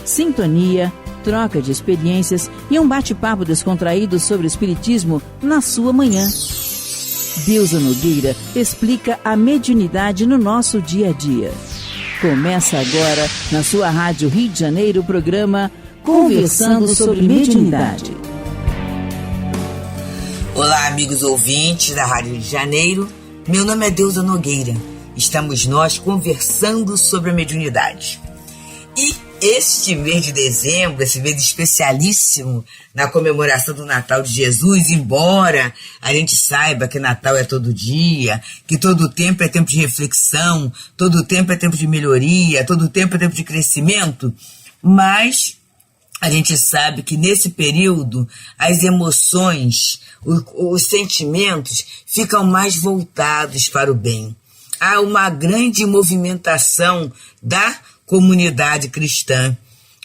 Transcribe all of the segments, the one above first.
sintonia, troca de experiências e um bate-papo descontraído sobre o espiritismo na sua manhã. Deusa Nogueira explica a mediunidade no nosso dia a dia. Começa agora, na sua Rádio Rio de Janeiro, o programa Conversando sobre Mediunidade. Olá, amigos ouvintes da Rádio Rio de Janeiro. Meu nome é Deusa Nogueira. Estamos nós conversando sobre a mediunidade. E este mês de dezembro, esse mês especialíssimo na comemoração do Natal de Jesus, embora a gente saiba que Natal é todo dia, que todo tempo é tempo de reflexão, todo tempo é tempo de melhoria, todo tempo é tempo de crescimento, mas a gente sabe que nesse período as emoções, os sentimentos ficam mais voltados para o bem. Há uma grande movimentação da comunidade cristã.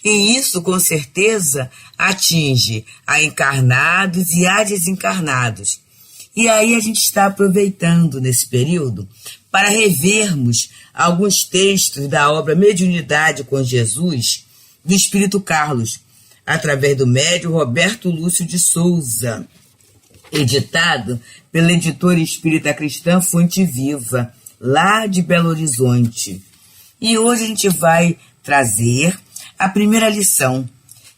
E isso, com certeza, atinge a encarnados e a desencarnados. E aí a gente está aproveitando nesse período para revermos alguns textos da obra Mediunidade com Jesus, do Espírito Carlos, através do médium Roberto Lúcio de Souza, editado pela editora espírita cristã Fonte Viva, lá de Belo Horizonte. E hoje a gente vai trazer a primeira lição,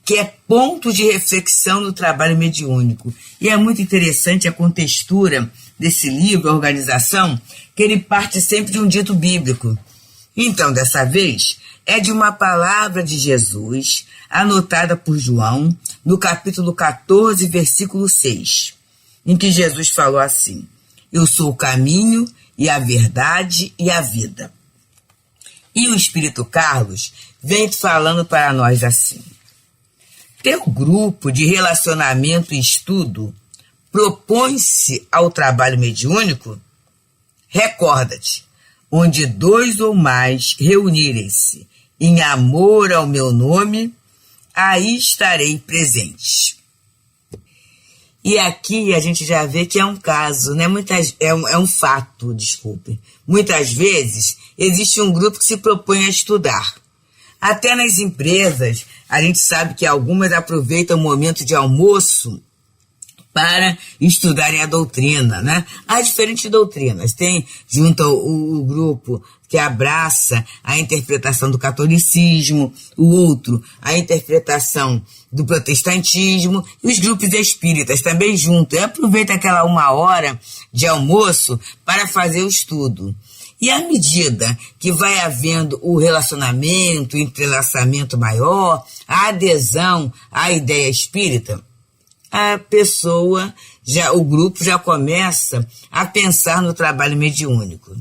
que é ponto de reflexão no trabalho mediúnico. E é muito interessante a contextura desse livro, a organização, que ele parte sempre de um dito bíblico. Então, dessa vez, é de uma palavra de Jesus, anotada por João, no capítulo 14, versículo 6, em que Jesus falou assim: eu sou o caminho e a verdade e a vida. E o Espírito Carlos vem falando para nós assim: teu grupo de relacionamento e estudo propõe-se ao trabalho mediúnico? Recorda-te, onde 2 ou mais reunirem-se em amor ao meu nome, aí estarei presente. E aqui a gente já vê que é um caso, né? É um fato, desculpe. Muitas vezes existe um grupo que se propõe a estudar. Até nas empresas, a gente sabe que algumas aproveitam o momento de almoço para estudarem a doutrina, né? Há diferentes doutrinas. Tem, junto o grupo que abraça a interpretação do catolicismo, o outro, a interpretação do protestantismo, e os grupos espíritas também junto. E aproveita aquela 1 hora de almoço para fazer o estudo. E à medida que vai havendo o relacionamento, o entrelaçamento maior, a adesão à ideia espírita, a pessoa, o grupo já começa a pensar no trabalho mediúnico.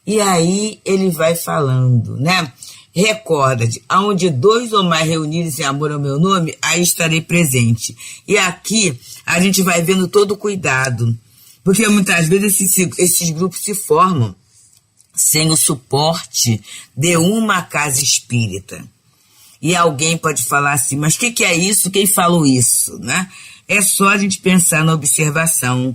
E aí ele vai falando, né? Recorda-te, aonde 2 ou mais reunidos em amor ao meu nome, aí estarei presente. E aqui a gente vai vendo todo o cuidado, porque muitas vezes esses grupos se formam sem o suporte de uma casa espírita. E alguém pode falar assim, mas o que é isso? Quem falou isso? Né? É só a gente pensar na observação,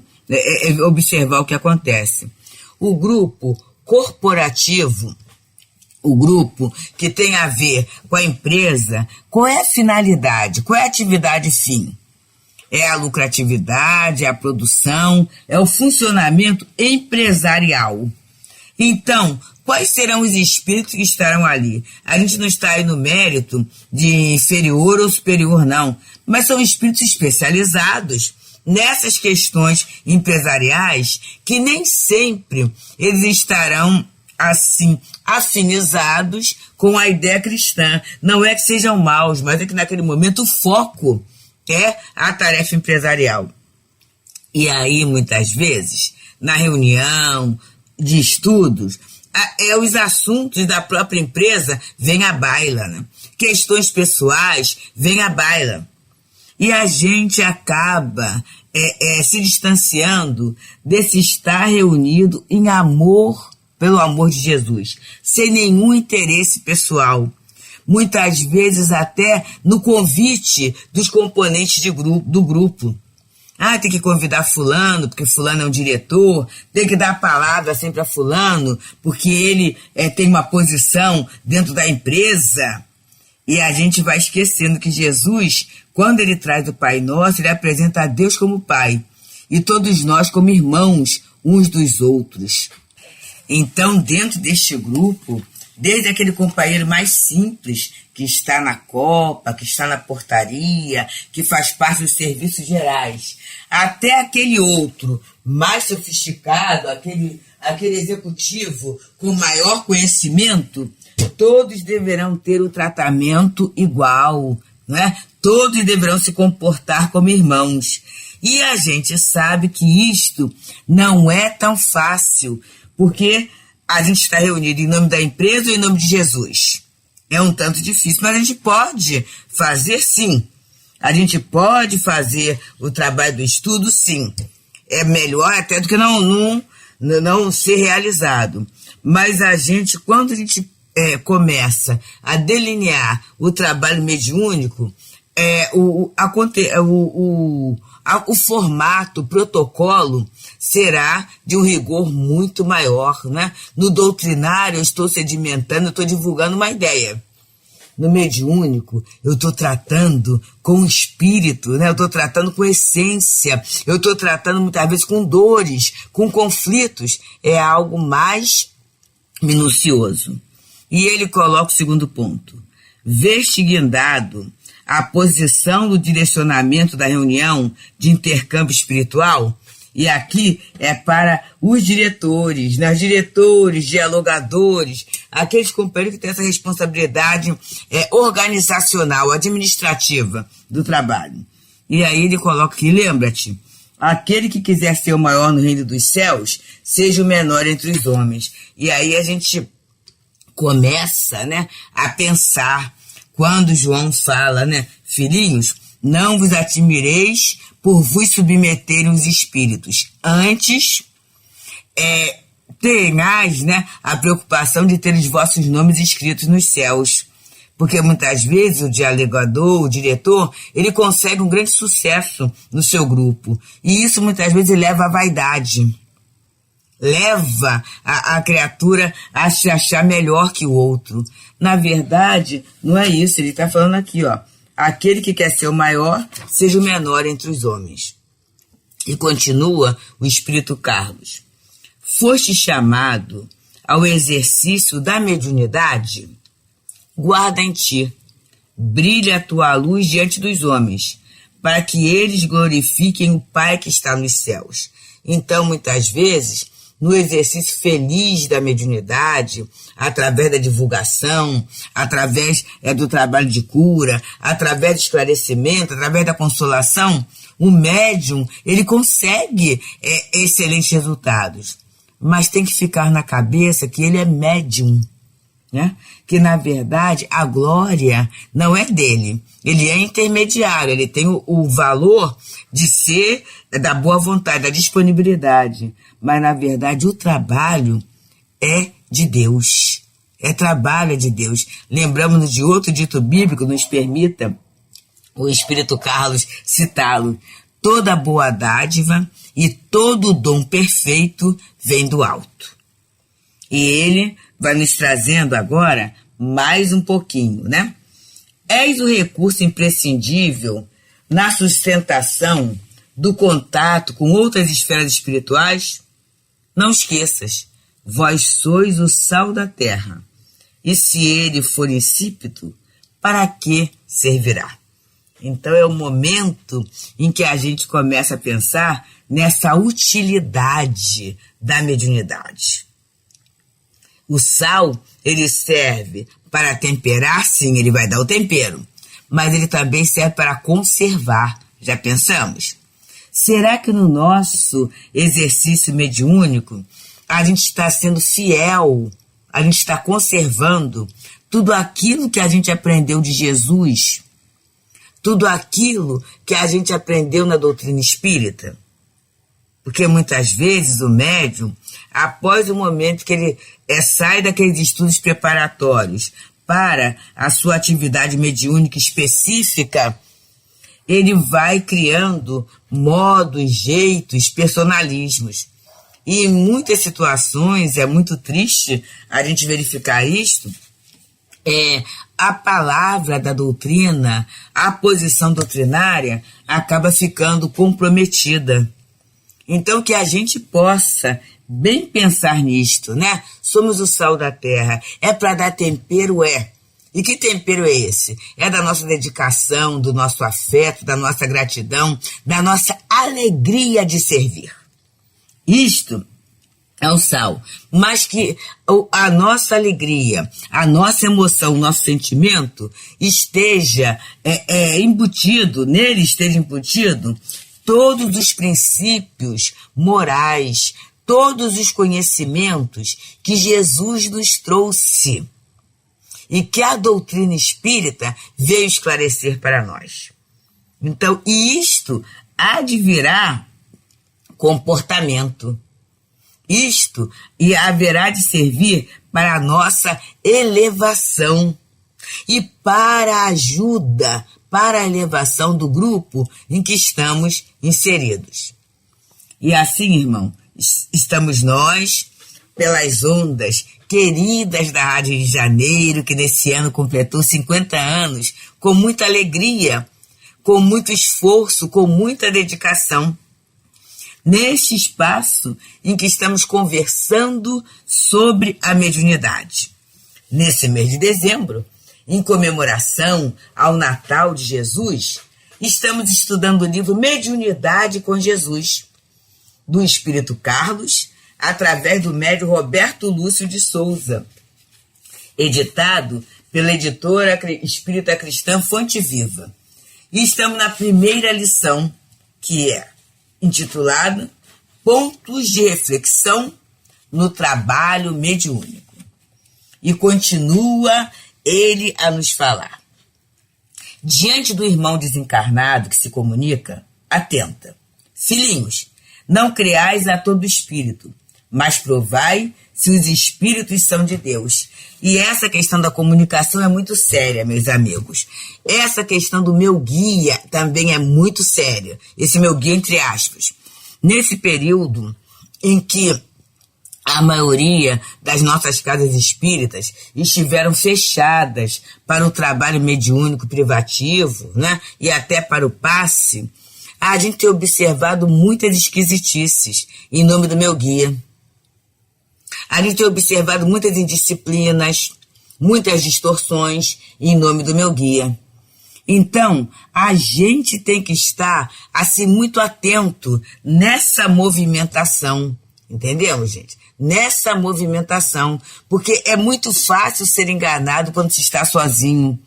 observar o que acontece. O grupo corporativo, o grupo que tem a ver com a empresa, qual é a finalidade? Qual é a atividade fim? É a lucratividade, é a produção, é o funcionamento empresarial. Então, quais serão os espíritos que estarão ali? A gente não está aí no mérito de inferior ou superior, não. Mas são espíritos especializados nessas questões empresariais que nem sempre eles estarão, assim, afinizados com a ideia cristã. Não é que sejam maus, mas é que naquele momento o foco é a tarefa empresarial. E aí, muitas vezes, na reunião de estudos, os assuntos da própria empresa vêm à baila, né? Questões pessoais vêm à baila. E a gente acaba se distanciando desse estar reunido em amor, pelo amor de Jesus, sem nenhum interesse pessoal. Muitas vezes até no convite dos componentes do grupo. Tem que convidar fulano, porque fulano é um diretor, tem que dar a palavra sempre a fulano, porque ele tem uma posição dentro da empresa. E a gente vai esquecendo que Jesus, quando ele traz o Pai Nosso, ele apresenta a Deus como Pai e todos nós como irmãos uns dos outros. Então, dentro deste grupo, desde aquele companheiro mais simples, que está na copa, que está na portaria, que faz parte dos serviços gerais, até aquele outro mais sofisticado, aquele executivo com maior conhecimento, todos deverão ter um tratamento igual, não é? Todos deverão se comportar como irmãos. E a gente sabe que isto não é tão fácil, porque a gente está reunido em nome da empresa ou em nome de Jesus. É um tanto difícil, mas a gente pode fazer sim. A gente pode fazer o trabalho do estudo sim. É melhor até do que não ser realizado. Mas a gente, quando a gente começa a delinear o trabalho mediúnico, o formato, o protocolo será de um rigor muito maior, né? No doutrinário eu estou sedimentando, eu estou divulgando uma ideia. No mediúnico eu estou tratando com o espírito, né? Eu estou tratando com essência, eu estou tratando muitas vezes com dores, com conflitos. É algo mais minucioso. E ele coloca o segundo ponto. Vestiguindado a posição do direcionamento da reunião de intercâmbio espiritual, e aqui é para os diretores, né? Diretores, dialogadores, aqueles companheiros que têm essa responsabilidade organizacional, administrativa do trabalho. E aí ele coloca aqui, lembra-te, aquele que quiser ser o maior no reino dos céus, seja o menor entre os homens. E aí a gente começa, né, a pensar, quando João fala, né, filhinhos, não vos admireis por vos submeterem os espíritos. Antes, tenhais, né, a preocupação de ter os vossos nomes escritos nos céus. Porque muitas vezes o dialogador, o diretor, ele consegue um grande sucesso no seu grupo. E isso muitas vezes leva à vaidade. Leva a criatura a se achar melhor que o outro. Na verdade, não é isso. Ele está falando aqui, ó. Aquele que quer ser o maior, seja o menor entre os homens. E continua o Espírito Carlos. Foste chamado ao exercício da mediunidade? Guarda em ti, brilha a tua luz diante dos homens, para que eles glorifiquem o Pai que está nos céus. Então, muitas vezes, no exercício feliz da mediunidade, através da divulgação, através do trabalho de cura, através do esclarecimento, através da consolação, o médium, ele consegue excelentes resultados. Mas tem que ficar na cabeça que ele é médium, né? Que, na verdade, a glória não é dele. Ele é intermediário, ele tem o valor de ser da boa vontade, da disponibilidade. Mas, na verdade, o trabalho é de Deus. Trabalho de Deus. Lembramos de outro dito bíblico, nos permita o Espírito Carlos citá-lo. Toda boa dádiva e todo dom perfeito vem do alto. E ele vai nos trazendo agora mais um pouquinho, né? És o recurso imprescindível na sustentação do contato com outras esferas espirituais? Não esqueças, vós sois o sal da terra, e se ele for insípido, para que servirá? Então é o momento em que a gente começa a pensar nessa utilidade da mediunidade. O sal, ele serve para temperar, sim, ele vai dar o tempero, mas ele também serve para conservar. Já pensamos? Será que no nosso exercício mediúnico a gente está sendo fiel, a gente está conservando tudo aquilo que a gente aprendeu de Jesus, tudo aquilo que a gente aprendeu na doutrina espírita? Porque muitas vezes o médium, após o momento que ele sai daqueles estudos preparatórios para a sua atividade mediúnica específica, ele vai criando modos, jeitos, personalismos. E em muitas situações, é muito triste a gente verificar isto, a palavra da doutrina, a posição doutrinária acaba ficando comprometida. Então, que a gente possa bem pensar nisto, né? Somos o sal da terra. É para dar tempero, é. E que tempero é esse? É da nossa dedicação, do nosso afeto, da nossa gratidão, da nossa alegria de servir. Isto é o sal, mas que a nossa alegria, a nossa emoção, o nosso sentimento esteja embutido, nele esteja embutido todos os princípios morais, todos os conhecimentos que Jesus nos trouxe e que a doutrina espírita veio esclarecer para nós. Então, isto há de virar comportamento. Isto e haverá de servir para a nossa elevação e para a ajuda, para a elevação do grupo em que estamos inseridos. E assim, irmão, estamos nós, pelas ondas queridas da Rádio de Janeiro, que nesse ano completou 50 anos, com muita alegria, com muito esforço, com muita dedicação, neste espaço em que estamos conversando sobre a mediunidade. Nesse mês de dezembro, em comemoração ao Natal de Jesus, estamos estudando o livro Mediunidade com Jesus, do Espírito Carlos, através do médium Roberto Lúcio de Souza, editado pela editora espírita cristã Fonte Viva. E estamos na primeira lição, que é intitulada Pontos de Reflexão no Trabalho Mediúnico. E continua ele a nos falar. Diante do irmão desencarnado que se comunica, atenta. Filhinhos, não creais a todo espírito, mas provai se os espíritos são de Deus. E essa questão da comunicação é muito séria, meus amigos. Essa questão do meu guia também é muito séria. Esse meu guia, entre aspas. Nesse período em que a maioria das nossas casas espíritas estiveram fechadas para o trabalho mediúnico privativo, né? E até para o passe, a gente tem observado muitas esquisitices em nome do meu guia. A gente tem observado muitas indisciplinas, muitas distorções em nome do meu guia. Então, a gente tem que estar, assim, muito atento nessa movimentação. Entendemos, gente? Nessa movimentação. Porque é muito fácil ser enganado quando se está sozinho.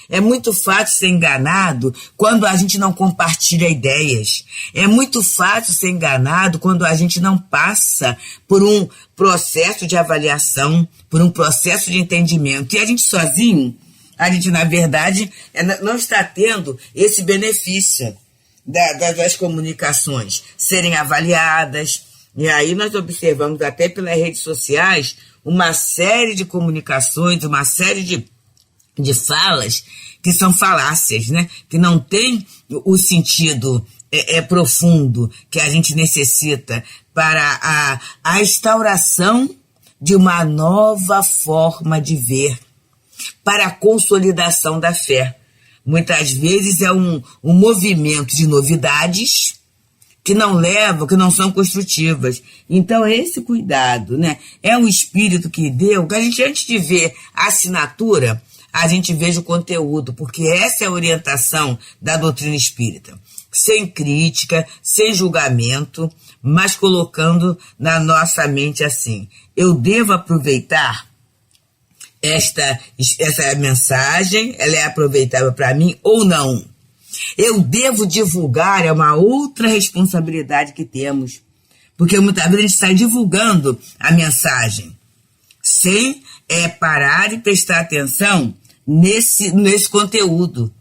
É muito fácil ser enganado quando a gente não compartilha ideias. É muito fácil ser enganado quando a gente não passa por um processo de avaliação, por um processo de entendimento. E a gente sozinho, a gente, na verdade, não está tendo esse benefício das comunicações serem avaliadas. E aí nós observamos até pelas redes sociais uma série de comunicações, uma série de falas que são falácias, né? Que não tem o sentido profundo que a gente necessita para a instauração de uma nova forma de ver, para a consolidação da fé. Muitas vezes é um movimento de novidades que não levam, que não são construtivas. Então, é esse cuidado, né? É o Espírito que deu, que a gente, antes de ver a assinatura, a gente veja o conteúdo, porque essa é a orientação da doutrina espírita. Sem crítica, sem julgamento, mas colocando na nossa mente assim: eu devo aproveitar essa mensagem, ela é aproveitável para mim ou não? Eu devo divulgar, é uma outra responsabilidade que temos, porque muitas vezes a gente sai divulgando a mensagem sem parar e prestar atenção nesse conteúdo.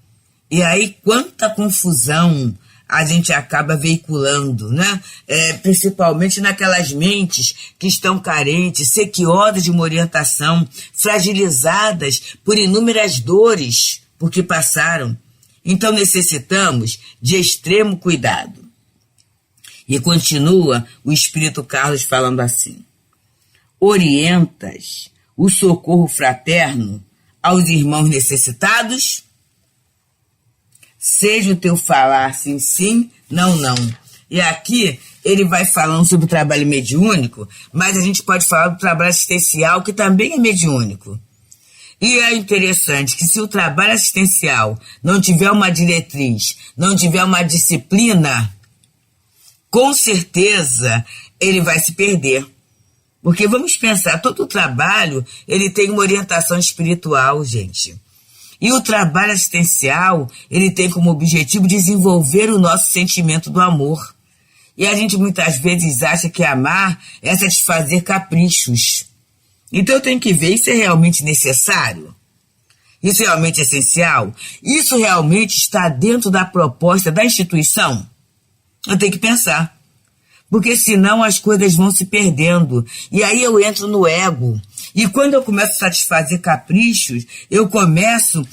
E aí quanta confusão a gente acaba veiculando, né? Principalmente naquelas mentes que estão carentes, sequiosas de uma orientação, fragilizadas por inúmeras dores por que passaram. Então necessitamos de extremo cuidado. E continua o Espírito Carlos falando assim: orientas o socorro fraterno aos irmãos necessitados? Seja o teu falar sim, sim, não, não. E aqui ele vai falando sobre o trabalho mediúnico, mas a gente pode falar do trabalho assistencial, que também é mediúnico. E é interessante que se o trabalho assistencial não tiver uma diretriz, não tiver uma disciplina, com certeza ele vai se perder. Porque vamos pensar, todo o trabalho, ele tem uma orientação espiritual, gente. E o trabalho assistencial, ele tem como objetivo desenvolver o nosso sentimento do amor. E a gente muitas vezes acha que amar é satisfazer caprichos. Então eu tenho que ver, isso é realmente necessário? Isso é realmente essencial? Isso realmente está dentro da proposta da instituição? Eu tenho que pensar. Porque senão as coisas vão se perdendo. E aí eu entro no ego. E quando eu começo a satisfazer caprichos, eu começo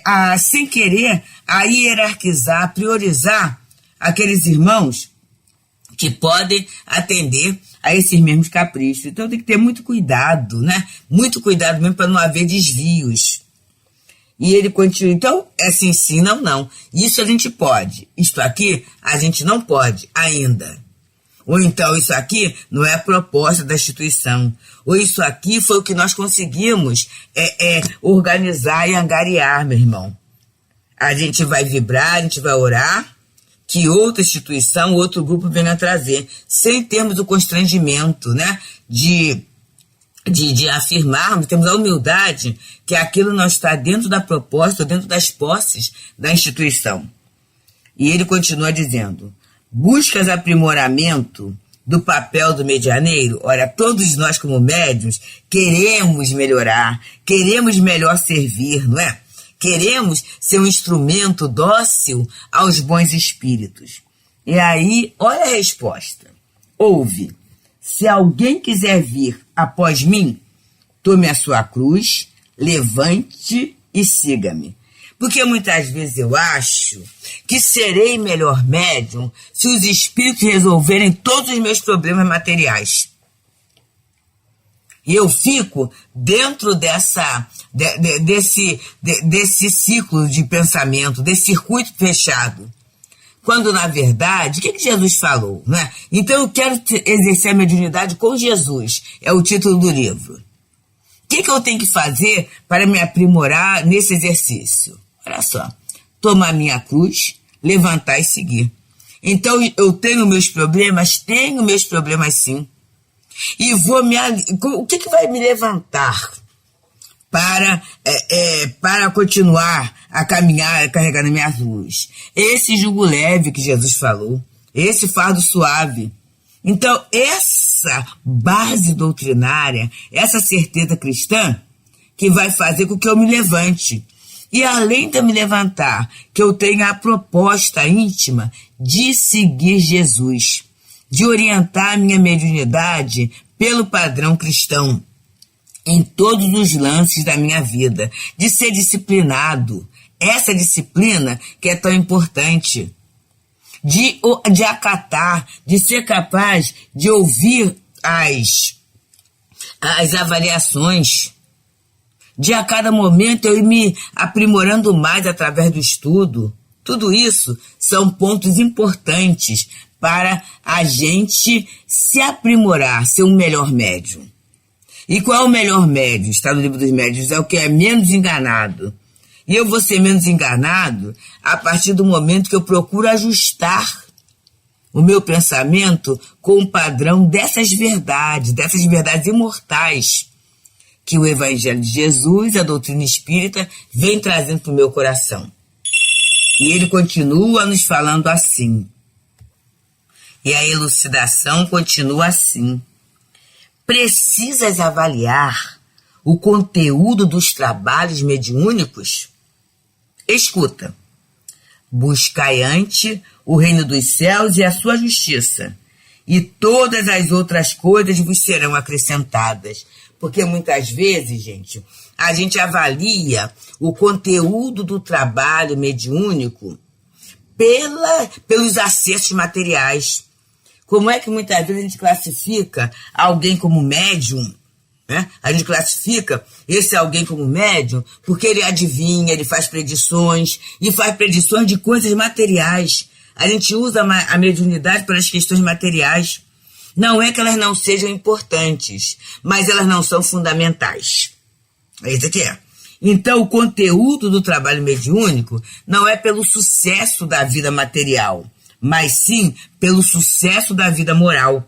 a, sem querer, a hierarquizar, a priorizar aqueles irmãos que podem atender a esses mesmos caprichos. Então tem que ter muito cuidado, né? Muito cuidado mesmo para não haver desvios. E ele continua, então, é sim, sim, não, não. Isso a gente pode. Isto aqui a gente não pode ainda. Ou então isso aqui não é a proposta da instituição. Ou isso aqui foi o que nós conseguimos organizar e angariar, meu irmão. A gente vai vibrar, a gente vai orar, que outra instituição, outro grupo venha trazer, sem termos o constrangimento, né, de afirmarmos, temos a humildade que aquilo não está dentro da proposta, dentro das posses da instituição. E ele continua dizendo: buscas aprimoramento do papel do medianeiro? Olha, todos nós como médiuns queremos melhorar, queremos melhor servir, não é? Queremos ser um instrumento dócil aos bons espíritos. E aí, olha a resposta. Ouve: se alguém quiser vir após mim, tome a sua cruz, levante e siga-me. Porque muitas vezes eu acho que serei melhor médium se os espíritos resolverem todos os meus problemas materiais. E eu fico dentro desse ciclo de pensamento, desse circuito fechado. Quando, na verdade, o que Jesus falou, né? Então eu quero exercer a mediunidade com Jesus, é o título do livro. O que eu tenho que fazer para me aprimorar nesse exercício? Olha só, tomar minha cruz, levantar e seguir. Então eu tenho meus problemas sim. E o que vai me levantar para continuar a caminhar, carregando minhas luzes? Esse jugo leve que Jesus falou, esse fardo suave. Então, essa base doutrinária, essa certeza cristã, que vai fazer com que eu me levante. E além de eu me levantar, que eu tenha a proposta íntima de seguir Jesus, de orientar a minha mediunidade pelo padrão cristão, em todos os lances da minha vida, de ser disciplinado, essa disciplina que é tão importante, de acatar, de ser capaz de ouvir as avaliações, de a cada momento eu ir me aprimorando mais através do estudo. Tudo isso são pontos importantes para a gente se aprimorar, ser um melhor médium. E qual é o melhor médium? Está no livro dos médiuns, é o que é menos enganado. E eu vou ser menos enganado a partir do momento que eu procuro ajustar o meu pensamento com o padrão dessas verdades imortais que o Evangelho de Jesus, a doutrina espírita, vem trazendo para o meu coração. E ele continua nos falando assim. E a elucidação continua assim. Precisas avaliar o conteúdo dos trabalhos mediúnicos? Escuta. Buscai antes o reino dos céus e a sua justiça, e todas as outras coisas vos serão acrescentadas. Porque muitas vezes, gente, a gente avalia o conteúdo do trabalho mediúnico pelos acessos materiais. Como é que muitas vezes a gente classifica alguém como médium, né? A gente classifica esse alguém como médium porque ele adivinha, ele faz predições, e faz predições de coisas materiais. A gente usa a mediunidade para as questões materiais. Não é que elas não sejam importantes, mas elas não são fundamentais. É isso que é. Então, o conteúdo do trabalho mediúnico não é pelo sucesso da vida material, mas sim pelo sucesso da vida moral.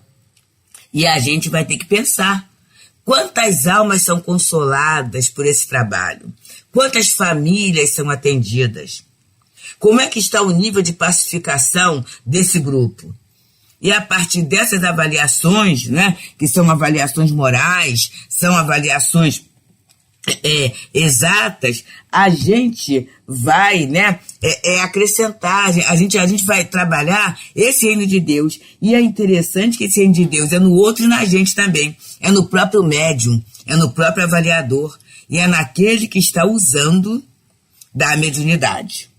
E a gente vai ter que pensar: quantas almas são consoladas por esse trabalho? Quantas famílias são atendidas? Como é que está o nível de pacificação desse grupo? E a partir dessas avaliações, né, que são avaliações morais, são avaliações exatas, a gente vai, né, acrescentar, a gente vai trabalhar esse reino de Deus. E é interessante que esse reino de Deus é no outro e na gente também. É no próprio médium, é no próprio avaliador, e é naquele que está usando da mediunidade.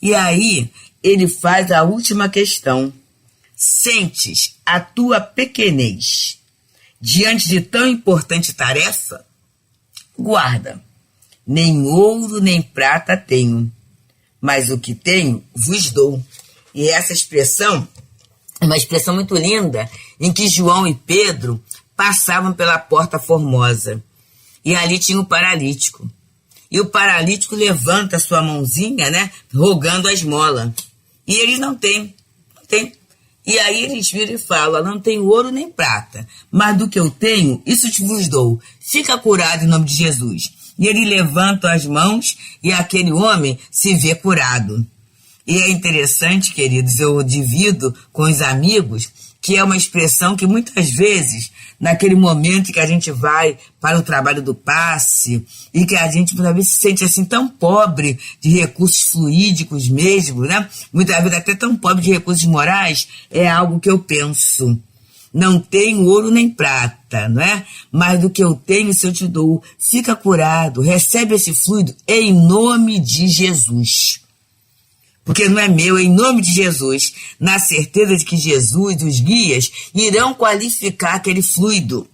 E aí, ele faz a última questão. Sentes a tua pequenez diante de tão importante tarefa? Guarda, nem ouro nem prata tenho, mas o que tenho vos dou. E essa expressão é uma expressão muito linda, em que João e Pedro passavam pela Porta Formosa, e ali tinha um paralítico. E o paralítico levanta a sua mãozinha, né, rogando a esmola. E eles não têm. E aí eles viram e falam: não tenho ouro nem prata, mas do que eu tenho, isso te vos dou. Fica curado em nome de Jesus. E ele levanta as mãos e aquele homem se vê curado. E é interessante, queridos, eu divido com os amigos, que é uma expressão que muitas vezes, naquele momento que a gente vai para o trabalho do passe, e que a gente muitas vezes se sente assim tão pobre de recursos fluídicos mesmo, né? Muitas vezes até tão pobre de recursos morais, é algo que eu penso. Não tenho ouro nem prata, não é? Mas do que eu tenho, se eu te dou, fica curado, recebe esse fluido em nome de Jesus. Porque não é meu, é em nome de Jesus, na certeza de que Jesus, os guias, irão qualificar aquele fluido,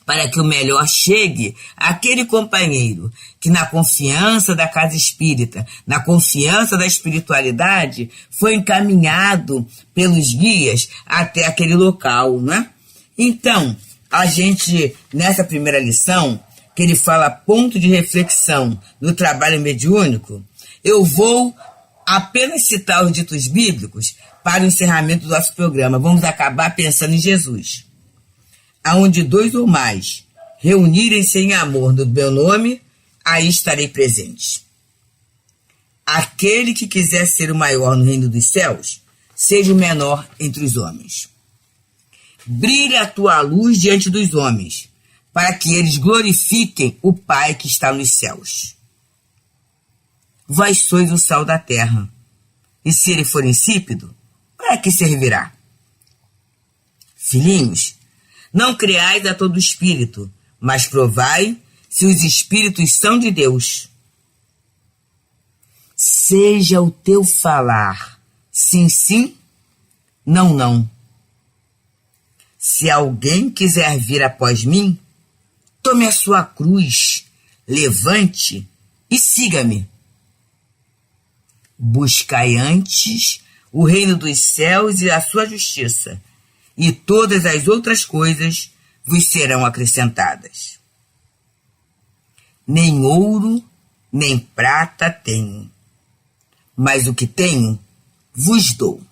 para que o melhor chegue àquele companheiro que, na confiança da casa espírita, na confiança da espiritualidade, foi encaminhado pelos guias até aquele local, né? Então, a gente, nessa primeira lição, que ele fala ponto de reflexão no trabalho mediúnico, eu vou apenas citar os ditos bíblicos para o encerramento do nosso programa. Vamos acabar pensando em Jesus. Aonde 2 ou mais reunirem-se em amor no meu nome, aí estarei presente. Aquele que quiser ser o maior no reino dos céus, seja o menor entre os homens. Brilhe a tua luz diante dos homens, para que eles glorifiquem o Pai que está nos céus. Vós sois o sal da terra, e se ele for insípido, para que servirá? Filhinhos, não creais a todo espírito, mas provai se os espíritos são de Deus. Seja o teu falar sim, sim, não, não. Se alguém quiser vir após mim, tome a sua cruz, levante e siga-me. Buscai antes o reino dos céus e a sua justiça, e todas as outras coisas vos serão acrescentadas. Nem ouro, nem prata tenho, mas o que tenho, vos dou.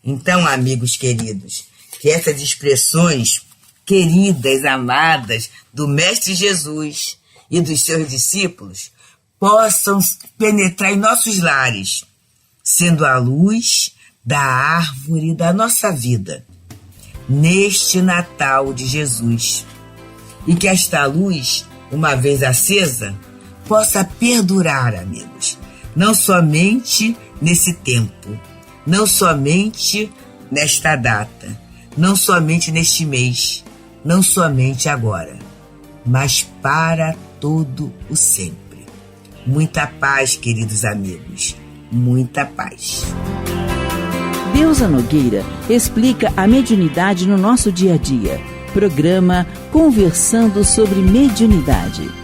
Então, amigos queridos, que essas expressões queridas, amadas, do Mestre Jesus e dos seus discípulos possam penetrar em nossos lares, sendo a luz da árvore da nossa vida, neste Natal de Jesus. E que esta luz, uma vez acesa, possa perdurar, amigos, não somente nesse tempo, não somente nesta data, não somente neste mês, não somente agora, mas para todo o sempre. Muita paz, queridos amigos, muita paz. Deusa Nogueira explica a mediunidade no nosso dia a dia. Programa Conversando sobre Mediunidade.